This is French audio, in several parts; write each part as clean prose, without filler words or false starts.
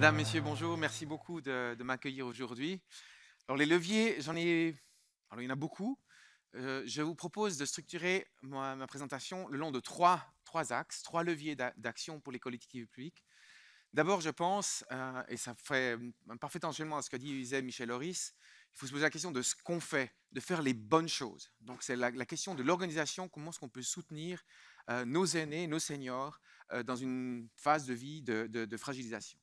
Madame, Messieurs, bonjour. Merci beaucoup de m'accueillir aujourd'hui. Alors, les leviers, alors, il y en a beaucoup. Je vous propose de structurer ma présentation le long de trois axes, trois leviers d'action pour les collectivités publiques. D'abord, je pense, et ça fait un parfait enchaînement à ce que disait Michel Horis, il faut se poser la question de ce qu'on fait, de faire les bonnes choses. Donc, c'est la question de l'organisation, comment est-ce qu'on peut soutenir nos aînés, nos seniors, dans une phase de vie de fragilisation.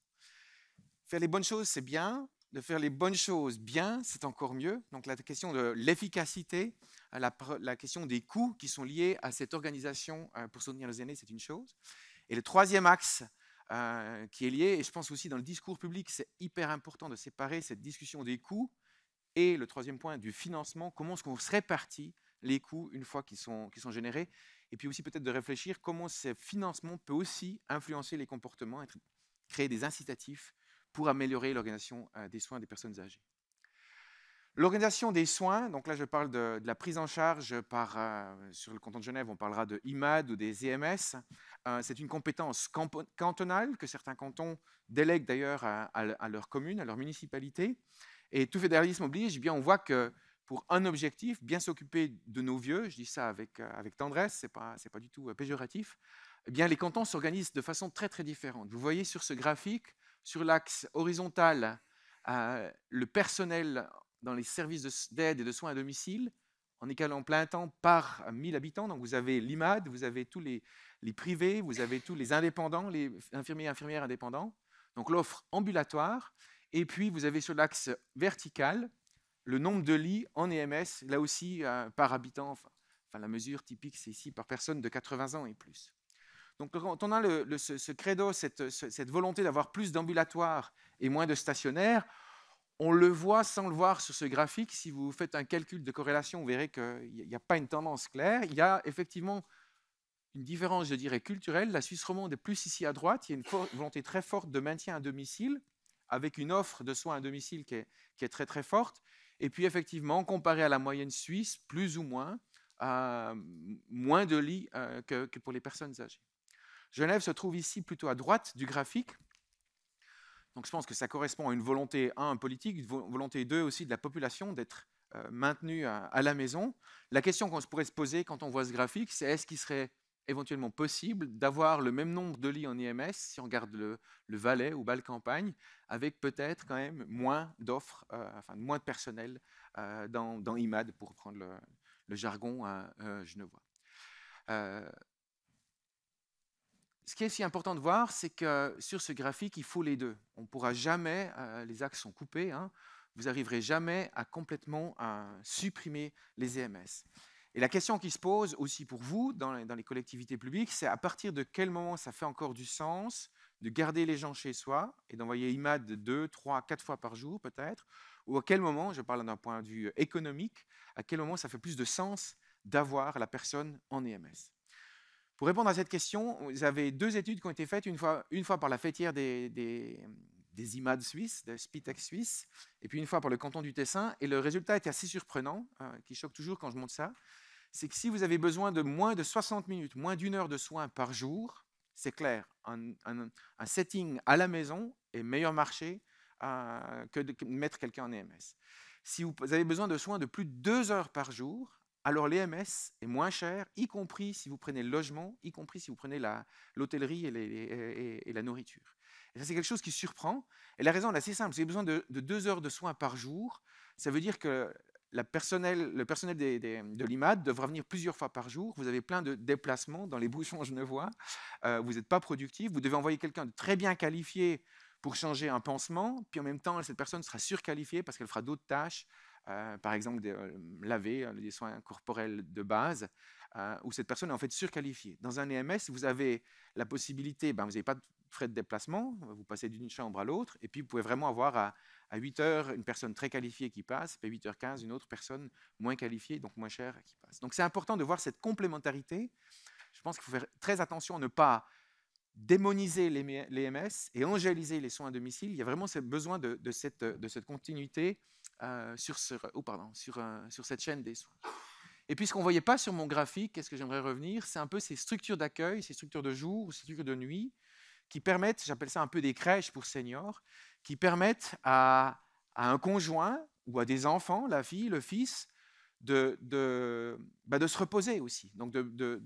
Faire les bonnes choses, c'est bien. De faire les bonnes choses bien, c'est encore mieux. Donc la question de l'efficacité, la question des coûts qui sont liés à cette organisation pour soutenir les aînés, c'est une chose. Et le troisième axe qui est lié, et je pense aussi dans le discours public, c'est hyper important de séparer cette discussion des coûts et le troisième point du financement, comment est-ce qu'on se répartit les coûts une fois qu'ils sont générés, et puis aussi peut-être de réfléchir comment ce financement peut aussi influencer les comportements, créer des incitatifs pour améliorer l'organisation des soins des personnes âgées. L'organisation des soins, donc là je parle de la prise en charge sur le canton de Genève, on parlera de IMAD ou des EMS. C'est une compétence cantonale que certains cantons délèguent d'ailleurs à leur commune, à leur municipalité. Et tout fédéralisme oblige, eh bien on voit que pour un objectif, bien s'occuper de nos vieux, je dis ça avec tendresse, c'est pas du tout péjoratif, eh bien les cantons s'organisent de façon très très différente. Vous voyez sur ce graphique, sur l'axe horizontal, le personnel dans les services d'aide et de soins à domicile, en équivalent plein temps par 1000 habitants. Donc vous avez l'IMAD, vous avez tous les privés, vous avez tous les indépendants, les infirmiers et infirmières indépendants. Donc l'offre ambulatoire. Et puis vous avez sur l'axe vertical le nombre de lits en EMS, là aussi par habitant. Enfin, la mesure typique, c'est ici par personne de 80 ans et plus. Donc, quand on a ce credo, cette volonté d'avoir plus d'ambulatoires et moins de stationnaires, on le voit sans le voir sur ce graphique. Si vous faites un calcul de corrélation, vous verrez qu'il n'y a pas une tendance claire. Il y a effectivement une différence, je dirais, culturelle. La Suisse romande est plus ici à droite. Il y a une volonté très forte de maintien à domicile, avec une offre de soins à domicile qui est très, très forte. Et puis, effectivement, comparé à la moyenne suisse, plus ou moins, moins de lits que pour les personnes âgées. Genève se trouve ici plutôt à droite du graphique. Donc je pense que ça correspond à une volonté, un, politique, une volonté, deux, aussi de la population d'être maintenue à la maison. La question qu'on pourrait se poser quand on voit ce graphique, c'est est-ce qu'il serait éventuellement possible d'avoir le même nombre de lits en IMS, si on regarde le Valais ou Bâle-Campagne, avec peut-être quand même moins d'offres, enfin moins de personnel dans IMAD, pour prendre le jargon genevois. Ce qui est aussi important de voir, c'est que sur ce graphique, il faut les deux. On ne pourra jamais, les axes sont coupés, hein, vous n'arriverez jamais à complètement supprimer les EMS. Et la question qui se pose aussi pour vous, dans les collectivités publiques, c'est à partir de quel moment ça fait encore du sens de garder les gens chez soi et d'envoyer IMAD 2, 3, 4 fois par jour peut-être, ou à quel moment, je parle d'un point de vue économique, à quel moment ça fait plus de sens d'avoir la personne en EMS. Pour répondre à cette question, vous avez deux études qui ont été faites, une fois par la fêtière des IMAD suisses, des Spitex suisses, et puis une fois par le canton du Tessin. Et le résultat était assez surprenant, qui choque toujours quand je montre ça. C'est que si vous avez besoin de moins de 60 minutes, moins d'une heure de soins par jour, c'est clair, un setting à la maison est meilleur marché que de mettre quelqu'un en EMS. Si vous avez besoin de soins de plus de 2 heures par jour, alors l'EMS est moins cher, y compris si vous prenez le logement, y compris si vous prenez l'hôtellerie et la nourriture. Et ça, c'est quelque chose qui surprend. Et la raison est assez simple. Si vous avez besoin de 2 heures de soins par jour, ça veut dire que le personnel de l'IMAD devra venir plusieurs fois par jour. Vous avez plein de déplacements dans les bouchons genevois. Vous n'êtes pas productif. Vous devez envoyer quelqu'un de très bien qualifié pour changer un pansement. Puis en même temps, cette personne sera surqualifiée parce qu'elle fera d'autres tâches. Par exemple, laver, les soins corporels de base, où cette personne est en fait surqualifiée. Dans un EMS, vous avez la possibilité, vous n'avez pas de frais de déplacement, vous passez d'une chambre à l'autre, et puis vous pouvez vraiment avoir à 8 heures une personne très qualifiée qui passe, puis à 8h15 une autre personne moins qualifiée, donc moins chère, qui passe. Donc c'est important de voir cette complémentarité. Je pense qu'il faut faire très attention à ne pas démoniser les MS et angéliser les soins à domicile. Il y a vraiment besoin de cette continuité sur cette chaîne des soins. Et puis ce qu'on ne voyait pas sur mon graphique, qu'est-ce que j'aimerais revenir, c'est un peu ces structures d'accueil, ces structures de jour ou ces structures de nuit qui permettent, j'appelle ça un peu des crèches pour seniors, qui permettent à un conjoint ou à des enfants, la fille, le fils, de se reposer aussi. Donc de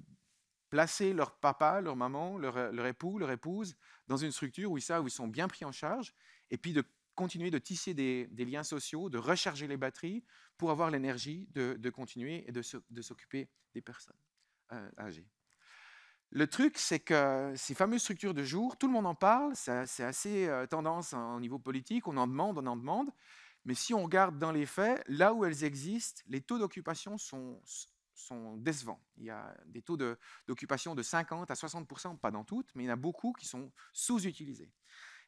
placer leur papa, leur maman, leur époux, leur épouse dans une structure où ils sont bien pris en charge, et puis de continuer de tisser des liens sociaux, de recharger les batteries pour avoir l'énergie de continuer et de s'occuper des personnes âgées. Le truc, c'est que ces fameuses structures de jour, tout le monde en parle, c'est assez tendance au niveau politique, on en demande, mais si on regarde dans les faits, là où elles existent, les taux d'occupation sont décevants. Il y a des taux d'occupation de 50 à 60%, pas dans toutes, mais il y en a beaucoup qui sont sous-utilisés.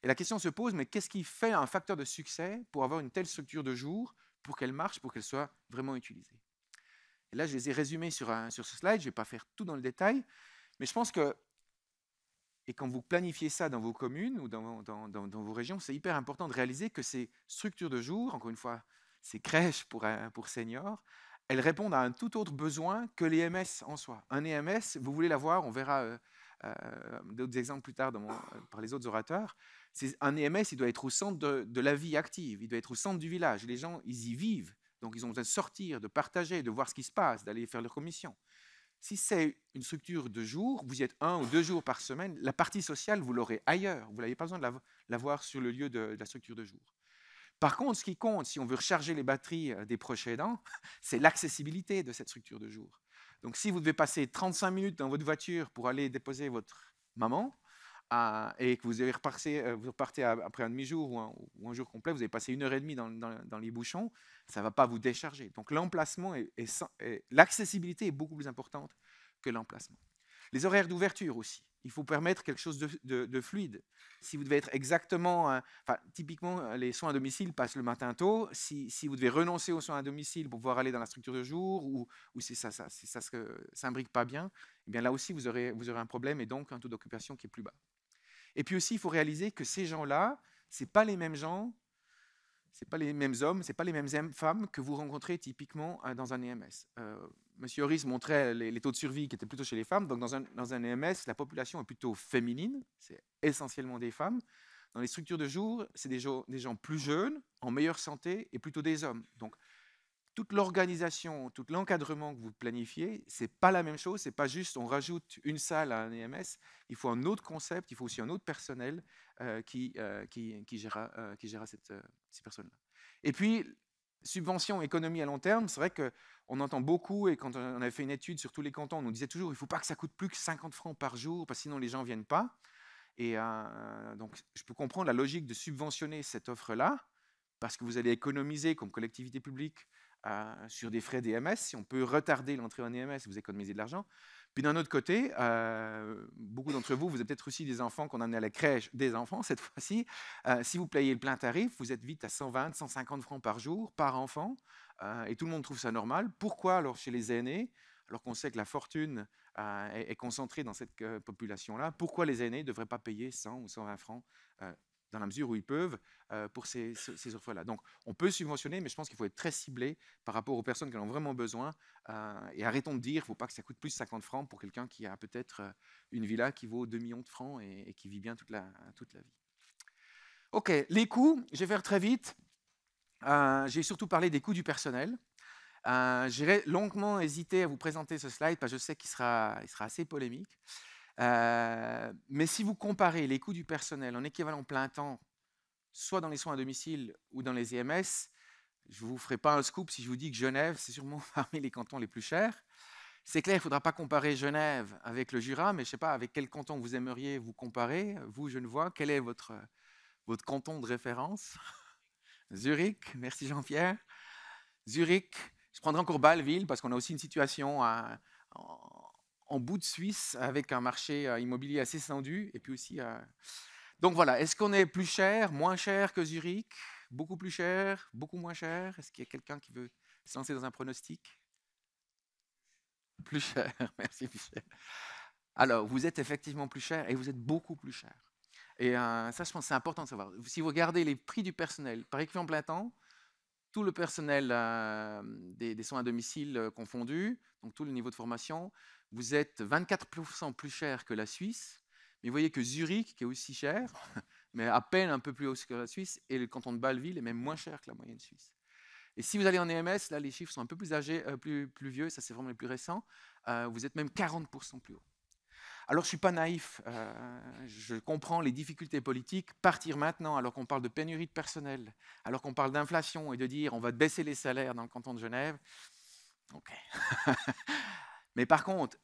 Et la question se pose, mais qu'est-ce qui fait un facteur de succès pour avoir une telle structure de jour, pour qu'elle marche, pour qu'elle soit vraiment utilisée? Et là, je les ai résumés sur ce slide, je ne vais pas faire tout dans le détail, mais je pense que, et quand vous planifiez ça dans vos communes ou dans vos régions, c'est hyper important de réaliser que ces structures de jour, encore une fois, ces crèches pour seniors, elles répondent à un tout autre besoin que les EMS en soi. Un EMS, vous voulez l'avoir, on verra d'autres exemples plus tard par les autres orateurs. Un EMS, il doit être au centre de la vie active, il doit être au centre du village. Les gens, ils y vivent, donc ils ont besoin de sortir, de partager, de voir ce qui se passe, d'aller faire leur commission. Si c'est une structure de jour, vous y êtes 1 ou 2 jours par semaine, la partie sociale, vous l'aurez ailleurs. Vous n'avez pas besoin de l'avoir sur le lieu de la structure de jour. Par contre, ce qui compte, si on veut recharger les batteries des proches aidants, c'est l'accessibilité de cette structure de jour. Donc, si vous devez passer 35 minutes dans votre voiture pour aller déposer votre maman, et que vous repartez après un demi-jour ou un jour complet, vous avez passé 1h30 dans les bouchons, ça ne va pas vous décharger. Donc l'emplacement l'accessibilité est beaucoup plus importante que l'emplacement. Les horaires d'ouverture aussi. Il faut permettre quelque chose de fluide. Si vous devez être exactement... typiquement, les soins à domicile passent le matin tôt. Si vous devez renoncer aux soins à domicile pour pouvoir aller dans la structure de jour, ou si ça s'imbrique pas bien, eh bien là aussi, vous aurez un problème et donc un taux d'occupation qui est plus bas. Et puis aussi, il faut réaliser que ces gens-là, ce n'est pas les mêmes gens, ce n'est pas les mêmes hommes, ce n'est pas les mêmes femmes que vous rencontrez typiquement dans un EMS. Monsieur Horis montrait les taux de survie qui étaient plutôt chez les femmes. Donc dans un EMS, la population est plutôt féminine, c'est essentiellement des femmes. Dans les structures de jour, c'est des gens plus jeunes, en meilleure santé et plutôt des hommes. Donc toute l'organisation, tout l'encadrement que vous planifiez, ce n'est pas la même chose. Ce n'est pas juste on rajoute une salle à un EMS. Il faut un autre concept, il faut aussi un autre personnel qui gérera ces personnes-là. Et puis, subvention, économie à long terme, c'est vrai qu'on entend beaucoup, et quand on avait fait une étude sur tous les cantons, on nous disait toujours il ne faut pas que ça coûte plus que 50 francs par jour, parce que sinon les gens ne viennent pas. Et donc, je peux comprendre la logique de subventionner cette offre-là, parce que vous allez économiser comme collectivité publique sur des frais d'EMS. Si on peut retarder l'entrée en EMS, vous économisez de l'argent. Puis d'un autre côté, beaucoup d'entre vous, vous avez peut-être aussi des enfants qu'on a amenés à la crèche, des enfants cette fois-ci. Si vous payez le plein tarif, vous êtes vite à 120, 150 francs par jour, par enfant, et tout le monde trouve ça normal. Pourquoi alors chez les aînés, alors qu'on sait que la fortune est concentrée dans cette population-là, pourquoi les aînés ne devraient pas payer 100 ou 120 francs dans la mesure où ils peuvent pour ces offres-là. Donc, on peut subventionner, mais je pense qu'il faut être très ciblé par rapport aux personnes qui en ont vraiment besoin. Et arrêtons de dire qu'il ne faut pas que ça coûte plus de 50 francs pour quelqu'un qui a peut-être une villa qui vaut 2 millions de francs et qui vit bien toute la vie. OK, les coûts, je vais faire très vite. J'ai surtout parlé des coûts du personnel. J'ai longuement hésité à vous présenter ce slide parce que je sais qu'il sera assez polémique. Mais si vous comparez les coûts du personnel en équivalent plein temps, soit dans les soins à domicile ou dans les EMS, je ne vous ferai pas un scoop si je vous dis que Genève, c'est sûrement parmi les cantons les plus chers. C'est clair, il ne faudra pas comparer Genève avec le Jura, mais je ne sais pas avec quel canton vous aimeriez vous comparer. Vous, Genevois, quel est votre canton de référence? Zurich, merci Jean-Pierre. Zurich, je prendrai encore Bâle-Ville parce qu'on a aussi une situation en bout de Suisse avec un marché immobilier assez tendu. Et puis aussi, donc voilà, est-ce qu'on est plus cher, moins cher que Zurich? Beaucoup plus cher, beaucoup moins cher? Est-ce qu'il y a quelqu'un qui veut se lancer dans un pronostic? Plus cher, merci Michel. Alors, vous êtes effectivement plus cher et vous êtes beaucoup plus cher. Et ça, je pense que c'est important de savoir. Si vous regardez les prix du personnel par équivalent plein temps, tout le personnel des soins à domicile confondus, donc tout le niveau de formation, vous êtes 24% plus cher que la Suisse, Mais vous voyez que Zurich, qui est aussi cher, mais à peine un peu plus haut que la Suisse, et le canton de Bâle-Ville est même moins cher que la moyenne suisse. Et si vous allez en EMS, là, les chiffres sont un peu plus âgés, plus vieux, ça c'est vraiment les plus récents, vous êtes même 40% plus haut. Alors je ne suis pas naïf, je comprends les difficultés politiques. Partir maintenant, alors qu'on parle de pénurie de personnel, alors qu'on parle d'inflation et de dire on va baisser les salaires dans le canton de Genève, ok. Mais par contre,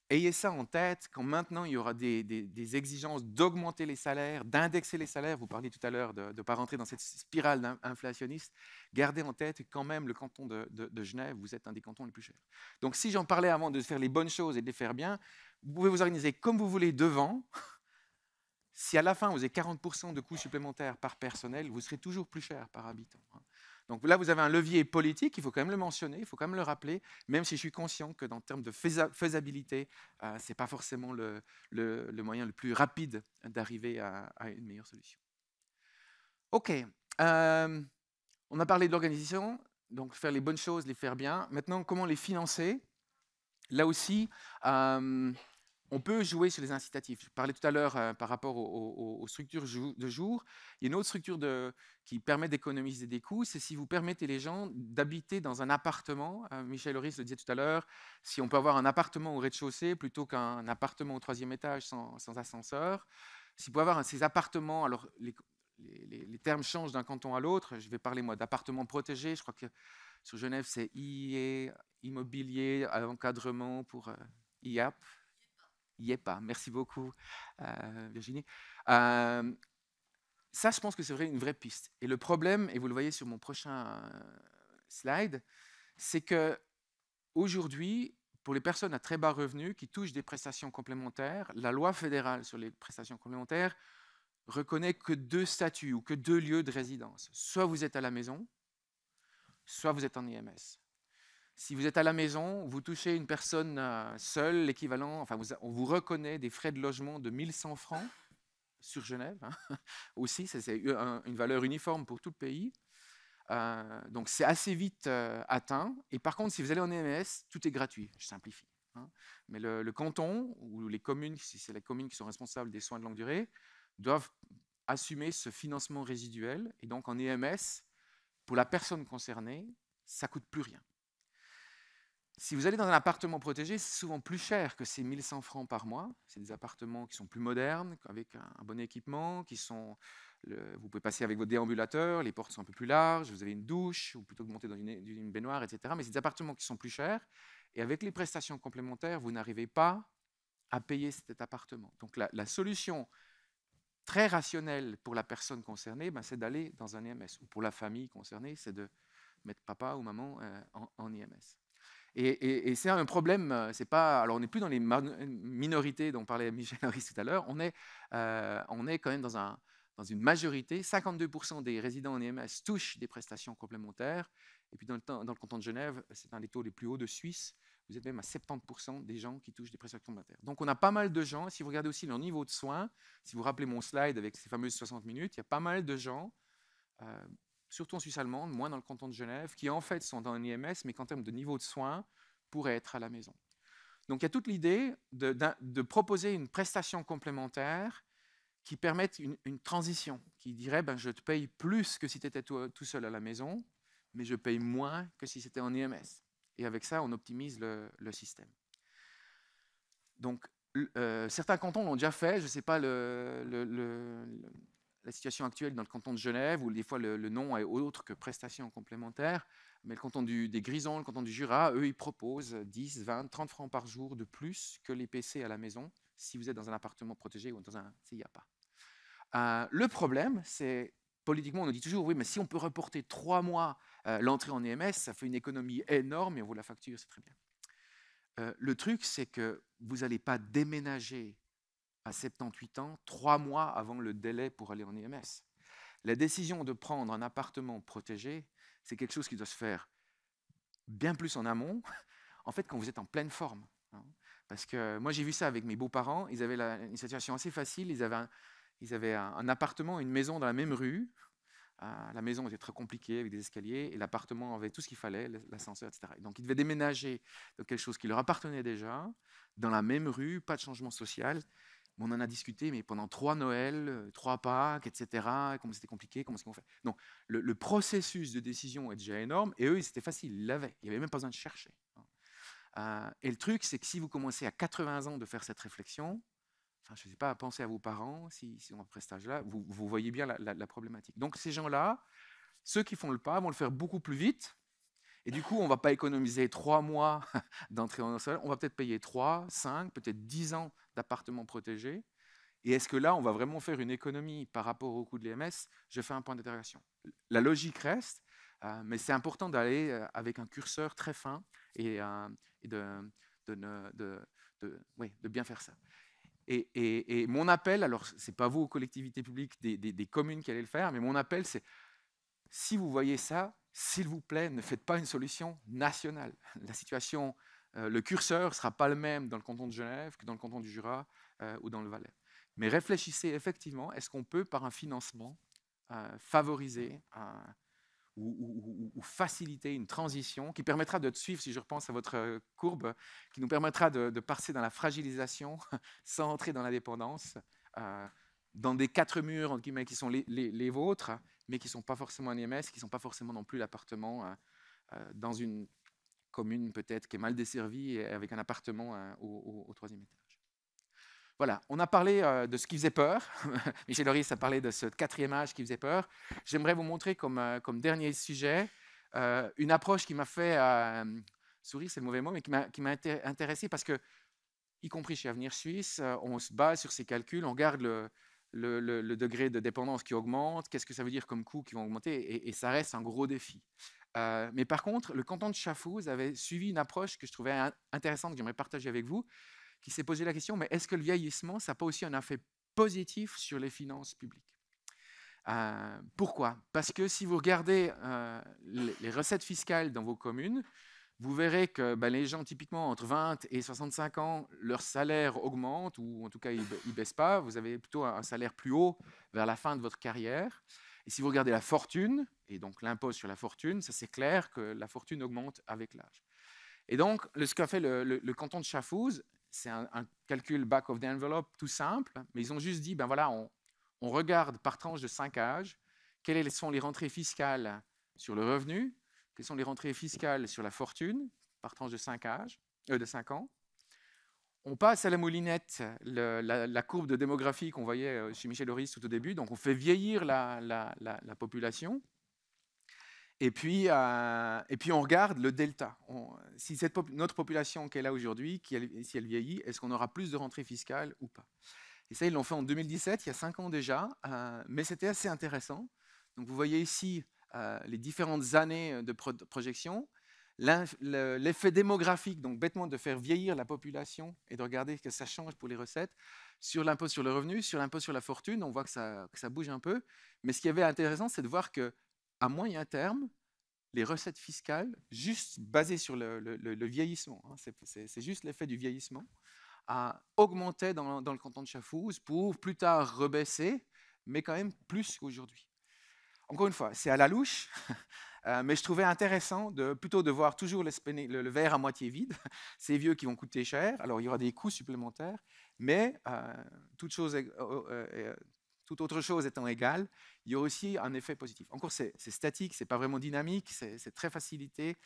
ayez ça en tête quand maintenant il y aura des exigences d'augmenter les salaires, d'indexer les salaires. Vous parliez tout à l'heure de ne pas rentrer dans cette spirale inflationniste. Gardez en tête que quand même le canton de Genève, vous êtes un des cantons les plus chers. Donc si j'en parlais avant de faire les bonnes choses et de les faire bien, vous pouvez vous organiser comme vous voulez devant. Si à la fin vous avez 40% de coûts supplémentaires par personnel, vous serez toujours plus cher par habitant. Donc là, vous avez un levier politique, il faut quand même le mentionner, il faut quand même le rappeler, même si je suis conscient que dans le terme de faisabilité, ce n'est pas forcément le moyen le plus rapide d'arriver à une meilleure solution. OK, on a parlé de l'organisation, donc faire les bonnes choses, les faire bien. Maintenant, comment les financer? Là aussi, on peut jouer sur les incitatifs. Je parlais tout à l'heure par rapport aux structures de jour. Il y a une autre structure qui permet d'économiser des coûts, c'est si vous permettez les gens d'habiter dans un appartement. Michel Horis le disait tout à l'heure, si on peut avoir un appartement au rez-de-chaussée plutôt qu'un appartement au 3e étage sans ascenseur. Si vous pouvez avoir ces appartements, alors les termes changent d'un canton à l'autre. Je vais parler moi d'appartements protégés. Je crois que sur Genève, c'est IE, immobilier, encadrement pour IAP. IEPA. Merci beaucoup, Virginie. Ça, je pense que c'est une vraie piste. Et le problème, et vous le voyez sur mon prochain slide, c'est qu'aujourd'hui, pour les personnes à très bas revenus qui touchent des prestations complémentaires, la loi fédérale sur les prestations complémentaires reconnaît que 2 statuts ou que 2 lieux de résidence. Soit vous êtes à la maison, soit vous êtes en IMS. Si vous êtes à la maison, vous touchez une personne seule, l'équivalent, enfin, on vous reconnaît des frais de logement de 1100 francs sur Genève. Hein. Aussi, c'est une valeur uniforme pour tout le pays. Donc, c'est assez vite atteint. Et par contre, si vous allez en EMS, tout est gratuit. Je simplifie. Hein. Mais le canton ou les communes, si c'est les communes qui sont responsables des soins de longue durée, doivent assumer ce financement résiduel. Et donc, en EMS, pour la personne concernée, ça ne coûte plus rien. Si vous allez dans un appartement protégé, c'est souvent plus cher que ces 1100 francs par mois. C'est des appartements qui sont plus modernes, avec un bon équipement, vous pouvez passer avec votre déambulateur, les portes sont un peu plus larges, vous avez une douche, ou plutôt que monter dans une baignoire, etc. Mais c'est des appartements qui sont plus chers, et avec les prestations complémentaires, vous n'arrivez pas à payer cet appartement. Donc la solution très rationnelle pour la personne concernée, c'est d'aller dans un IMS. Ou pour la famille concernée, c'est de mettre papa ou maman en IMS. Et c'est un problème, c'est pas, alors on n'est plus dans les minorités dont parlait Michel Horis tout à l'heure, on est quand même dans une majorité, 52% des résidents en EMS touchent des prestations complémentaires, et puis dans le canton de Genève, c'est un des taux les plus hauts de Suisse, vous êtes même à 70% des gens qui touchent des prestations complémentaires. Donc on a pas mal de gens, si vous regardez aussi leur niveau de soins, si vous rappelez mon slide avec ces fameuses 60 minutes, il y a pas mal de gens, surtout en Suisse allemande, moins dans le canton de Genève, qui en fait sont dans un IMS, mais qu'en termes de niveau de soins, pourraient être à la maison. Donc il y a toute l'idée de proposer une prestation complémentaire qui permette une transition, qui dirait je te paye plus que si tu étais tout seul à la maison, mais je paye moins que si c'était en IMS. Et avec ça, on optimise le système. Donc, certains cantons l'ont déjà fait, je ne sais pas la situation actuelle dans le canton de Genève, où des fois le nom est autre que prestation complémentaire, mais le canton des Grisons, le canton du Jura, eux, ils proposent 10, 20, 30 francs par jour de plus que les PC à la maison, si vous êtes dans un appartement protégé ou dans un CIAPA. Le problème, c'est, politiquement, on nous dit toujours, oui, mais si on peut reporter 3 mois l'entrée en EMS, ça fait une économie énorme et on vous la facture, c'est très bien. Le truc, c'est que vous n'allez pas déménager à 78 ans, 3 mois avant le délai pour aller en EMS. La décision de prendre un appartement protégé, c'est quelque chose qui doit se faire bien plus en amont, en fait, quand vous êtes en pleine forme. Hein. Parce que moi, j'ai vu ça avec mes beaux-parents, ils avaient une situation assez facile, ils avaient un appartement, une maison dans la même rue. La maison était très compliquée avec des escaliers, et l'appartement avait tout ce qu'il fallait, l'ascenseur, etc. Donc, ils devaient déménager dans quelque chose qui leur appartenait déjà, dans la même rue, pas de changement social. mais on en a discuté mais pendant 3 Noëls, 3 Pâques, etc. Comment c'était compliqué, comment est-ce qu'on fait. Donc, le processus de décision est déjà énorme, et eux, c'était facile, ils l'avaient. Il n'y avait même pas besoin de chercher. Et le truc, c'est que si vous commencez à 80 ans de faire cette réflexion, enfin, je ne sais pas, pensez à vos parents, si ont à peu cet âge-là, vous voyez bien la problématique. Donc, ces gens-là, ceux qui font le pas vont le faire beaucoup plus vite. Et du coup, on ne va pas économiser 3 mois d'entrée en sol, on va peut-être payer 3, 5, peut-être 10 ans d'appartements protégés. Et est-ce que là, on va vraiment faire une économie par rapport au coût de l'EMS? Je fais un point d'interrogation. La logique reste, mais c'est important d'aller avec un curseur très fin et de bien faire ça. Et mon appel, alors ce n'est pas vous aux collectivités publiques des communes qui allez le faire, mais mon appel, c'est si vous voyez ça, s'il vous plaît, ne faites pas une solution nationale. La situation, le curseur ne sera pas le même dans le canton de Genève que dans le canton du Jura ou dans le Valais. Mais réfléchissez effectivement, est-ce qu'on peut, par un financement, favoriser ou faciliter une transition qui permettra de suivre, si je repense à votre courbe, qui nous permettra de passer dans la fragilisation sans entrer dans la dépendance, dans des 4 murs entre guillemets, qui sont les vôtres, mais qui ne sont pas forcément un IMS, qui ne sont pas forcément non plus l'appartement dans une commune peut-être qui est mal desservie et avec un appartement au 3e étage. Voilà, on a parlé de ce qui faisait peur. Michel Loris a parlé de ce 4e âge qui faisait peur. J'aimerais vous montrer comme dernier sujet une approche qui m'a fait sourire, c'est le mauvais mot, mais qui m'a intéressé parce que, y compris chez Avenir Suisse, on se base sur ces calculs, on regarde le degré de dépendance qui augmente, qu'est-ce que ça veut dire comme coûts qui vont augmenter, et ça reste un gros défi. Mais par contre, le canton de Schaffhouse avait suivi une approche que je trouvais intéressante, que j'aimerais partager avec vous, qui s'est posé la question, mais est-ce que le vieillissement, ça n'a pas aussi un effet positif sur les finances publiques? Pourquoi? Parce que si vous regardez les recettes fiscales dans vos communes, vous verrez que les gens, typiquement, entre 20 et 65 ans, leur salaire augmente, ou en tout cas, il ne baisse pas. Vous avez plutôt un salaire plus haut vers la fin de votre carrière. Et si vous regardez la fortune, et donc l'impôt sur la fortune, ça c'est clair que la fortune augmente avec l'âge. Et donc, ce qu'a fait le canton de Schaffhouse, c'est un calcul back of the envelope tout simple, mais ils ont juste dit, ben voilà, on regarde par tranche de 5 âges, quelles sont les rentrées fiscales sur le revenu, quelles sont les rentrées fiscales sur la fortune, par tranche de 5 ans. On passe à la moulinette la courbe de démographie qu'on voyait chez Michel Loris tout au début, donc on fait vieillir la population. Et puis on regarde le delta. Si notre population qui est là aujourd'hui, si elle vieillit, est-ce qu'on aura plus de rentrées fiscales ou pas? Et ça, ils l'ont fait en 2017, il y a 5 ans déjà, mais c'était assez intéressant. Donc vous voyez ici les différentes années de projection, l'effet démographique, donc bêtement de faire vieillir la population et de regarder que ça change pour les recettes, sur l'impôt sur le revenu, sur l'impôt sur la fortune, on voit que ça bouge un peu. Mais ce qui avait intéressant, c'est de voir que à moyen terme, les recettes fiscales, juste basées sur le vieillissement, hein, c'est juste l'effet du vieillissement, augmentaient dans le canton de Schaffhouse pour plus tard rebaisser, mais quand même plus qu'aujourd'hui. Encore une fois, c'est à la louche, mais je trouvais intéressant plutôt de voir toujours le verre à moitié vide, ces vieux qui vont coûter cher, alors il y aura des coûts supplémentaires, mais toute autre chose étant égale, il y a aussi un effet positif. Encore, c'est statique, ce n'est pas vraiment dynamique, c'est très facilité,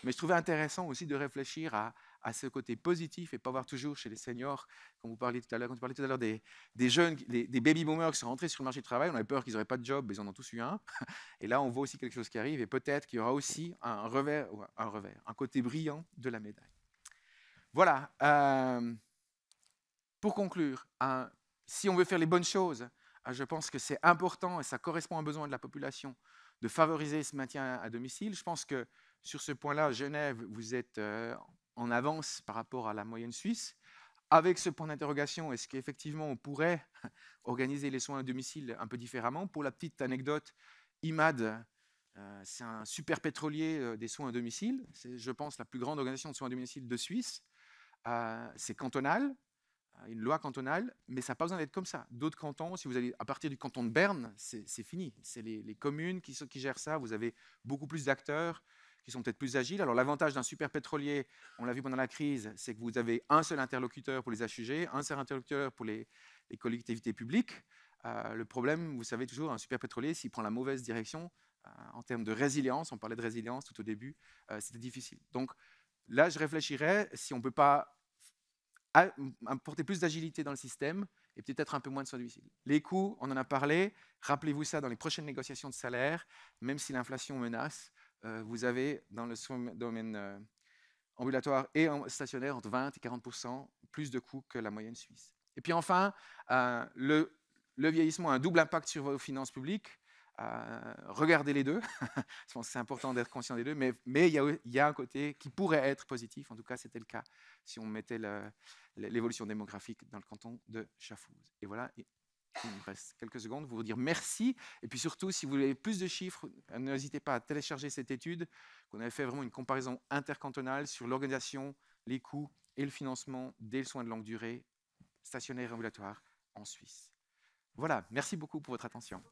mais je trouvais intéressant aussi de réfléchir à ce côté positif et pas voir toujours chez les seniors, quand tu parlais tout à l'heure des jeunes, des baby-boomers qui sont rentrés sur le marché du travail, on avait peur qu'ils n'auraient pas de job, mais ils en ont tous eu un. Et là, on voit aussi quelque chose qui arrive, et peut-être qu'il y aura aussi un côté brillant de la médaille. Voilà. Pour conclure, si on veut faire les bonnes choses, je pense que c'est important, et ça correspond à un besoin de la population, de favoriser ce maintien à domicile. Je pense que sur ce point-là, Genève, vous êtes en avance par rapport à la moyenne suisse. Avec ce point d'interrogation, est-ce qu'effectivement on pourrait organiser les soins à domicile un peu différemment? Pour la petite anecdote, IMAD, c'est un super pétrolier des soins à domicile. C'est, je pense, la plus grande organisation de soins à domicile de Suisse. C'est cantonal, une loi cantonale, mais ça n'a pas besoin d'être comme ça. D'autres cantons, si vous allez à partir du canton de Berne, c'est fini. C'est les communes qui gèrent ça. Vous avez beaucoup plus d'acteurs qui sont peut-être plus agiles. Alors l'avantage d'un super pétrolier, on l'a vu pendant la crise, c'est que vous avez un seul interlocuteur pour les HUG, un seul interlocuteur pour les les collectivités publiques. Le problème, vous savez toujours, un super pétrolier, s'il prend la mauvaise direction, en termes de résilience, on parlait de résilience tout au début, c'était difficile. Donc là, je réfléchirais si on ne peut pas apporter plus d'agilité dans le système et peut-être un peu moins de soins difficiles. Les coûts, on en a parlé. Rappelez-vous ça dans les prochaines négociations de salaire. Même si l'inflation menace, vous avez dans le domaine ambulatoire et stationnaire entre 20 et 40% plus de coûts que la moyenne suisse. Et puis enfin, le vieillissement a un double impact sur vos finances publiques. Regardez les deux. Je pense que c'est important d'être conscient des deux, mais il y a un côté qui pourrait être positif. En tout cas, c'était le cas si on mettait l'évolution démographique dans le canton de Schaffhouse. Et voilà, il me reste quelques secondes pour vous dire merci. Et puis surtout, si vous voulez plus de chiffres, n'hésitez pas à télécharger cette étude, qu'on avait fait vraiment une comparaison intercantonale sur l'organisation, les coûts et le financement des soins de longue durée, stationnaires et ambulatoires en Suisse. Voilà, merci beaucoup pour votre attention.